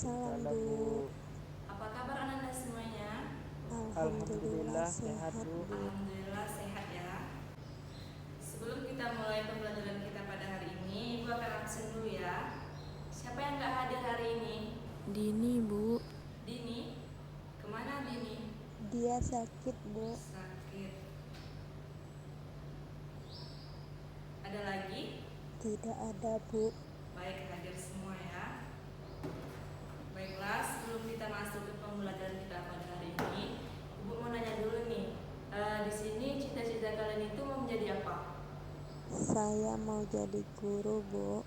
Waalaikumsalam Bu. Apa kabar anak-anak semuanya? Alhamdulillah sehat Bu. Alhamdulillah sehat ya. Sebelum kita mulai pembelajaran kita pada hari ini, Ibu akan absen dulu ya. Siapa yang gak hadir hari ini? Dini Bu. Dini? Kemana Dini? Dia sakit Bu. Sakit. Ada lagi? Tidak ada Bu. Baik, hadir semua ya. Baiklah, sebelum kita masuk ke pembelajaran kita pada hari ini, Ibu mau nanya dulu nih. Di sini cita-cita kalian itu mau menjadi apa? Saya mau jadi guru Bu.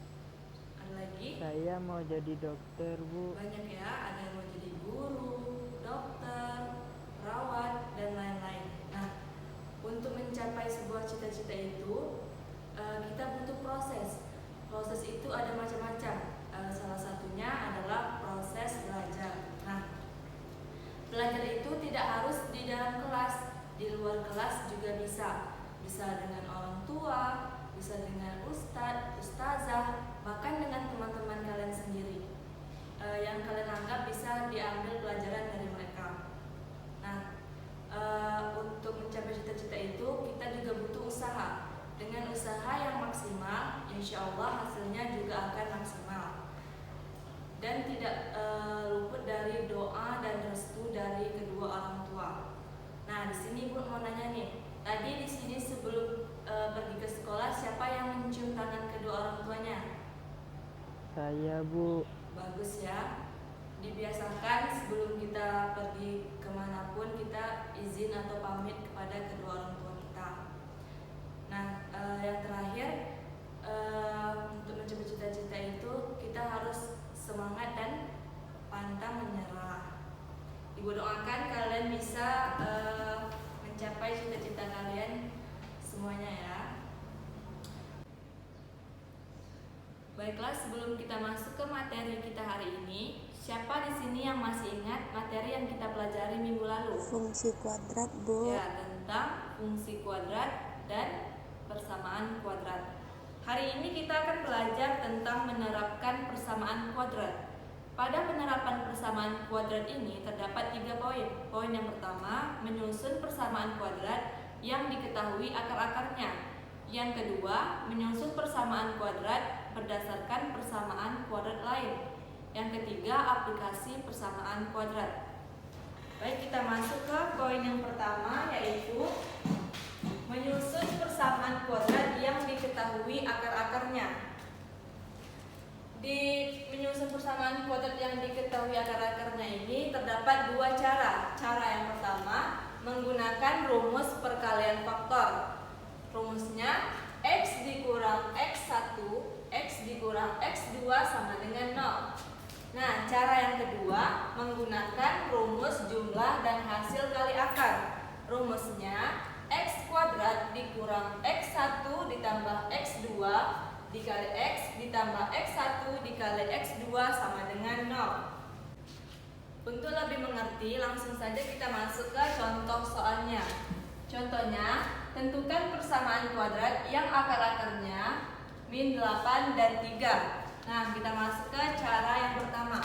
Ada lagi? Saya mau jadi dokter Bu. Banyak ya, ada yang mau jadi guru, dokter, perawat, dan lain-lain. Nah, untuk mencapai sebuah cita-cita itu, kita butuh proses. Proses itu ada macam-macam. Salah satunya adalah proses belajar. Nah, belajar itu tidak harus di dalam kelas, di luar kelas juga bisa. Bisa dengan orang tua, bisa dengan ustadz, ustazah, bahkan dengan teman-teman kalian sendiri. Yang kalian anggap bisa diambil pelajaran dari mereka. Nah, untuk mencapai cita-cita itu kita juga butuh usaha. Dengan usaha yang maksimal, insya Allah hasilnya juga akan maksimal. Dan tidak luput dari doa dan restu dari kedua orang tua. Nah, di sini Bu mau nanya nih. Tadi di sini sebelum pergi ke sekolah, siapa yang mencium tangan kedua orang tuanya? Saya Bu. Bagus ya. Dibiasakan sebelum kita pergi kemanapun kita izin atau pamit kepada kedua orang tua kita. Nah, yang terakhir untuk mencapai cita-cita itu kita harus semangat dan pantang menyerah. Ibu doakan kalian bisa mencapai cita-cita kalian semuanya ya. Baiklah, sebelum kita masuk ke materi kita hari ini, siapa di sini yang masih ingat materi yang kita pelajari minggu lalu? Fungsi kuadrat Bu. Ya, tentang fungsi kuadrat dan persamaan kuadrat. Hari ini kita akan belajar tentang menerapkan persamaan kuadrat. Pada penerapan persamaan kuadrat ini terdapat 3 poin. Poin yang pertama, menyusun persamaan kuadrat yang diketahui akar-akarnya. Yang kedua, menyusun persamaan kuadrat berdasarkan persamaan kuadrat lain. Yang ketiga, aplikasi persamaan kuadrat. Baik, kita masuk ke poin yang pertama, yaitu menyusun persamaan kuadrat yang diketahui akar-akarnya. Di menyusun persamaan kuadrat yang diketahui akar-akarnya ini terdapat 2 cara. Cara yang pertama, menggunakan rumus perkalian faktor. Rumusnya X dikurang X1, X dikurang X2 sama dengan 0. Nah, cara yang kedua, menggunakan rumus jumlah dan hasil kali akar. Rumusnya X kuadrat dikurang X1 ditambah X2 dikali X ditambah X1 dikali X2 sama dengan 0. Untuk lebih mengerti, langsung saja kita masuk ke contoh soalnya. Contohnya, tentukan persamaan kuadrat yang akar-akarnya min 8 dan 3. Nah, kita masuk ke cara yang pertama.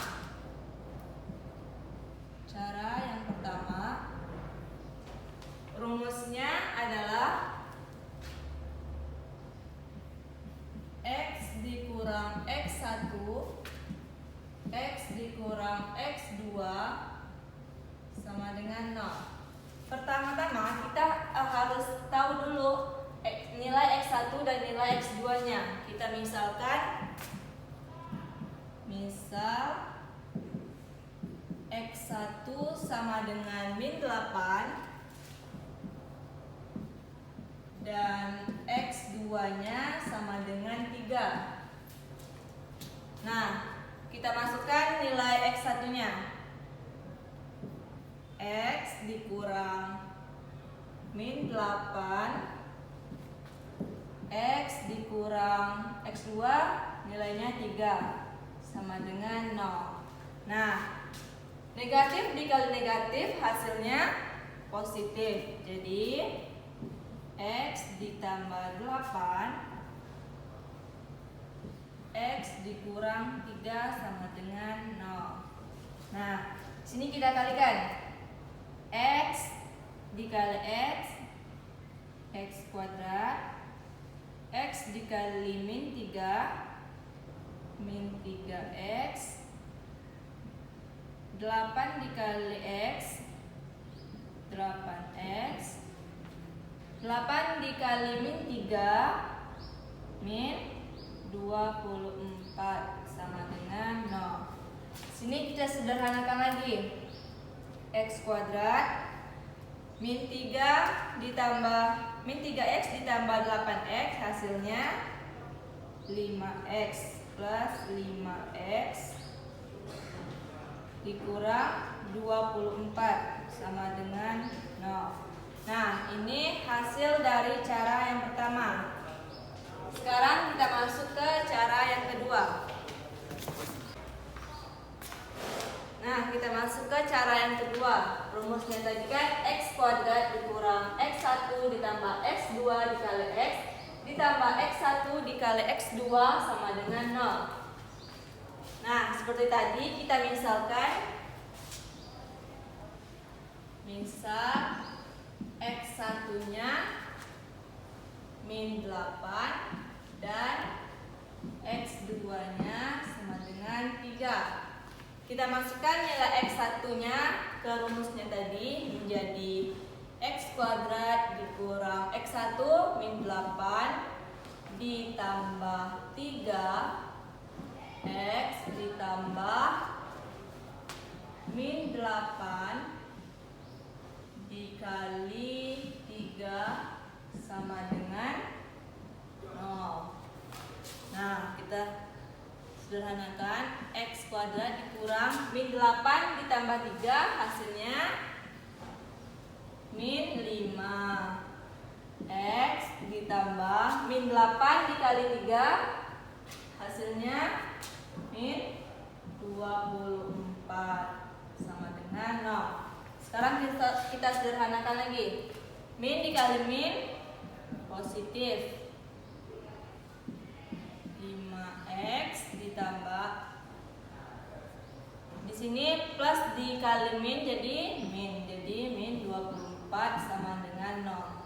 Cara yang pertama, rumusnya adalah X dikurang X1 X dikurang X2 sama dengan 0. Pertama-tama kita harus tahu dulu nilai X1 dan nilai X2 nya. Kita misalkan X1 sama dengan min 8 dan X2 nya sama dengan 3. Nah, kita masukkan nilai X1 nya. X dikurang min 8 X dikurang X2 nilainya 3 sama dengan 0. Nah, negatif dikali negatif hasilnya positif. Jadi X ditambah 8 X dikurang 3 sama dengan 0. Sini kita kalikan. X dikali X kuadrat. X dikali min 3, min 3X. 8 dikali X, 8X. 8 dikali min 3, min 24 sama dengan 0. Sini kita sederhanakan lagi. X kuadrat min 3 ditambah min 3X ditambah 8X hasilnya 5X plus 5X dikurang 24 sama dengan 0. Nah, ini hasil dari cara yang pertama. Sekarang kita masuk ke cara yang kedua. Nah, kita masuk ke cara yang kedua. Rumusnya tadi kan X kuadrat dikurang X1 ditambah X2 dikali X ditambah X1 dikali X2 sama dengan 0. Nah, seperti tadi kita misalkan misal X1-nya min 8 dan X2-nya sama dengan 3. Kita masukkan nilai X1-nya ke rumusnya tadi menjadi X kuadrat dikurang X1 min 8 ditambah 3 X ditambah min 8 dikali 3 sama dengan 0. Nah, kita sederhanakan. X kuadrat dikurang min 8 ditambah 3 hasilnya min 5. X ditambah min 8 dikali 3 hasilnya min 24 sama dengan 0. Sekarang kita sederhanakan lagi. Min dikali min positif. 5X ditambah, di sini plus dikali min jadi min 24 sama dengan 0.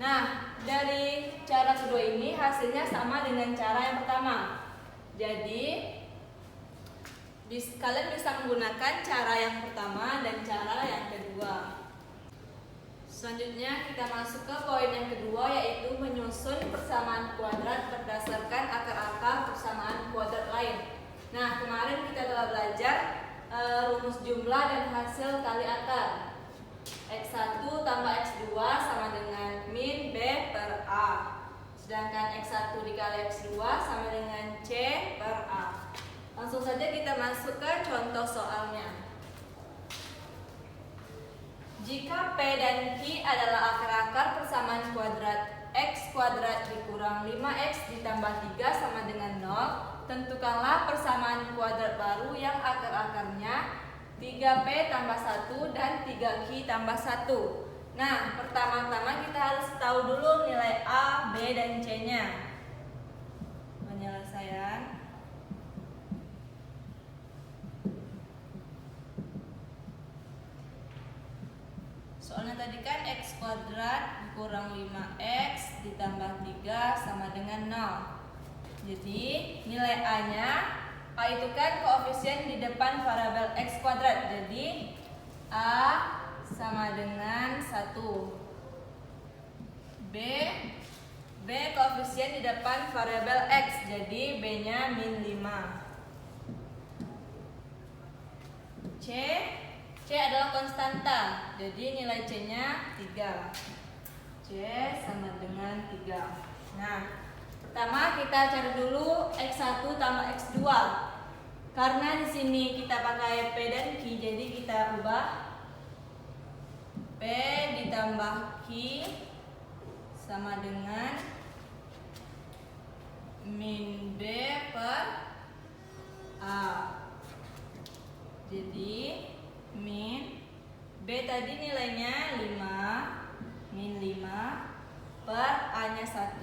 Nah, dari cara kedua ini hasilnya sama dengan cara yang pertama. Jadi kalian bisa menggunakan cara yang pertama dan cara yang kedua. Selanjutnya kita masuk ke poin yang kedua, yaitu menyusun persamaan kuadrat berdasarkan akar-akar persamaan kuadrat lain. Nah, kemarin kita telah belajar rumus jumlah dan hasil kali akar. X1 tambah X2 sama dengan min B per A. Sedangkan X1 dikali X2 sama dengan C per A. Langsung saja kita masuk ke contoh soalnya. Jika P dan Q adalah akar-akar persamaan kuadrat X kuadrat dikurang 5X ditambah 3 sama dengan 0, tentukanlah persamaan kuadrat baru yang akar-akarnya 3P tambah 1 dan 3Q tambah 1. Nah, pertama-tama kita harus tahu dulu nilai A, B, dan C-nya. Penyelesaian. Soalnya tadi kan X kuadrat kurang 5X ditambah 3 sama dengan 0. Jadi nilai A-nya, A itu kan koefisien di depan variabel X kuadrat. Jadi A sama dengan 1. B koefisien di depan variabel X. Jadi B-nya min 5. C adalah konstanta, jadi nilai C-nya 3. C sama dengan 3. Nah, pertama kita cari dulu X1 tambah X2. Karena di sini kita pakai P dan Q, jadi kita ubah P ditambah Q sama dengan min B per A. Jadi min B tadi nilainya 5, min 5 per A-nya 1.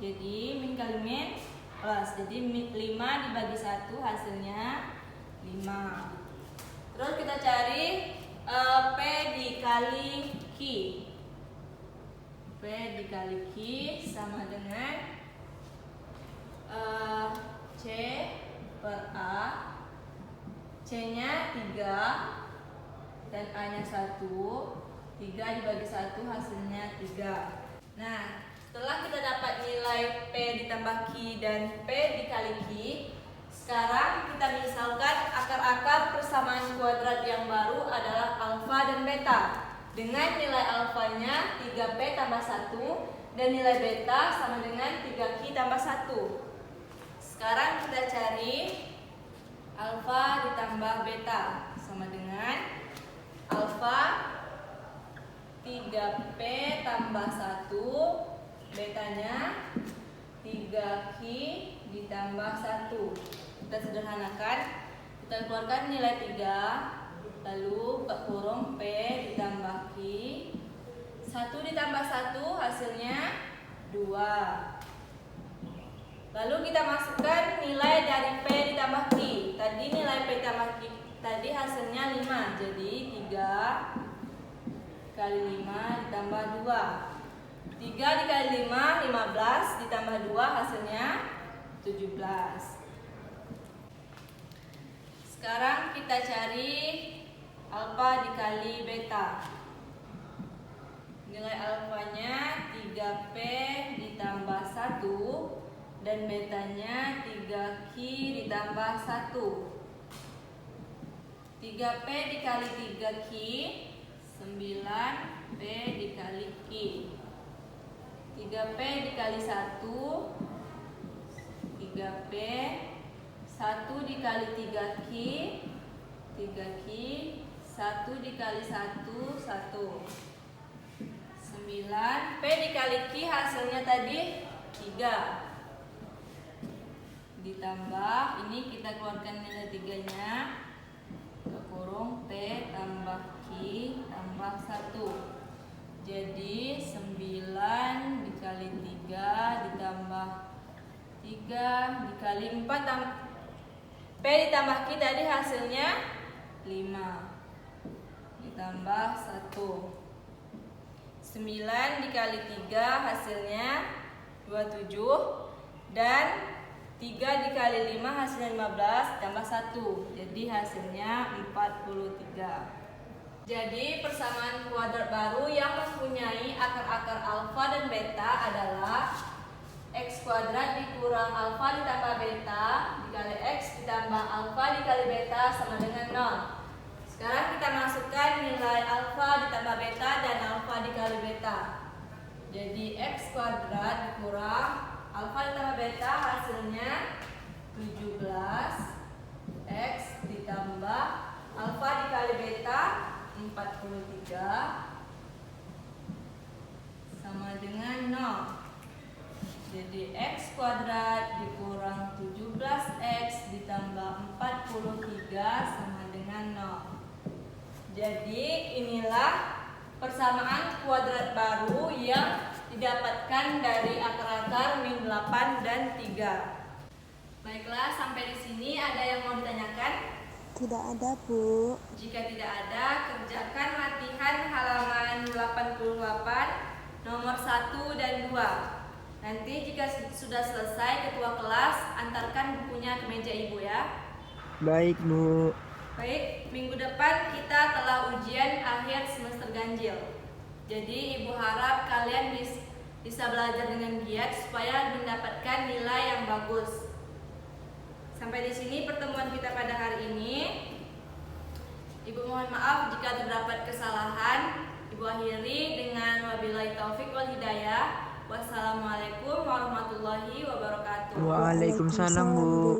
Jadi min kali min plus. Jadi min 5 dibagi 1 hasilnya 5. Terus kita cari P dikali Q. P dikali Q sama dengan C per A. C-nya 3 dan A-nya 1. 3 dibagi 1 hasilnya 3. Nah, setelah kita dapat nilai P ditambah Q dan P dikali Q, sekarang kita misalkan akar-akar persamaan kuadrat yang baru adalah alfa dan beta. Dengan nilai alfanya 3P tambah 1 dan nilai beta sama dengan 3Q tambah 1. Sekarang kita cari alfa ditambah beta sama dengan alfa 3P tambah 1, betanya 3Q ditambah 1. Kita sederhanakan, kita keluarkan nilai 3, lalu buka kurung P ditambah Q. 1 ditambah 1 hasilnya 2. Lalu kita masukkan nilai dari P ditambah Q. Tadi nilai P ditambah Q tadi hasilnya 5, jadi 3 kali 5 ditambah 2. 3 dikali 5, 15 ditambah 2 hasilnya 17. Sekarang kita cari alfa dikali beta. Nilai alfanya 3P ditambah 1 dan betanya 3Q ditambah 1. 3P dikali 3Q 9P dikali Q. 3P dikali 1 3P. 1 dikali 3Q 3Q. 1 dikali 1 1. 9P dikali Q hasilnya tadi 3. Ditambah, ini kita keluarkan nilai 3-nya, ke kurung P tambah Q tambah 1. Jadi 9 dikali 3 ditambah 3 dikali 4 P ditambah Q tadi hasilnya 5 ditambah 1. 9 dikali 3 hasilnya 27 dan 3 dikali 5 hasilnya 15 tambah 1. Jadi hasilnya 43. Jadi persamaan kuadrat baru yang mempunyai akar-akar alfa dan beta adalah X kuadrat dikurang alfa ditambah beta dikali X ditambah alfa dikali beta sama dengan 0. Sekarang kita masukkan nilai alfa ditambah beta dan alfa dikali beta. Jadi X kuadrat dikurang alfa ditambah beta hasilnya 17. X ditambah alfa dikali beta 43 sama dengan 0. Jadi X kuadrat dikurang 17X ditambah 43 sama dengan 0. Jadi inilah persamaan kuadrat baru yang didapatkan dari akar-akar min 8 dan 3. Baiklah, sampai di sini ada yang mau ditanyakan? Tidak ada, Bu. Jika tidak ada, kerjakan latihan halaman 88 nomor 1 dan 2. Nanti jika sudah selesai, ketua kelas antarkan bukunya ke meja ibu ya. Baik, Bu. Baik, minggu depan kita telah ujian akhir semester ganjil. Jadi ibu harap kalian bisa belajar dengan giat supaya mendapatkan nilai yang bagus. Sampai di sini pertemuan kita pada hari ini. Ibu mohon maaf jika terdapat kesalahan. Ibu akhiri dengan wabillahi taufik wal hidayah. Wassalamualaikum warahmatullahi wabarakatuh. Waalaikumsalam, Bu.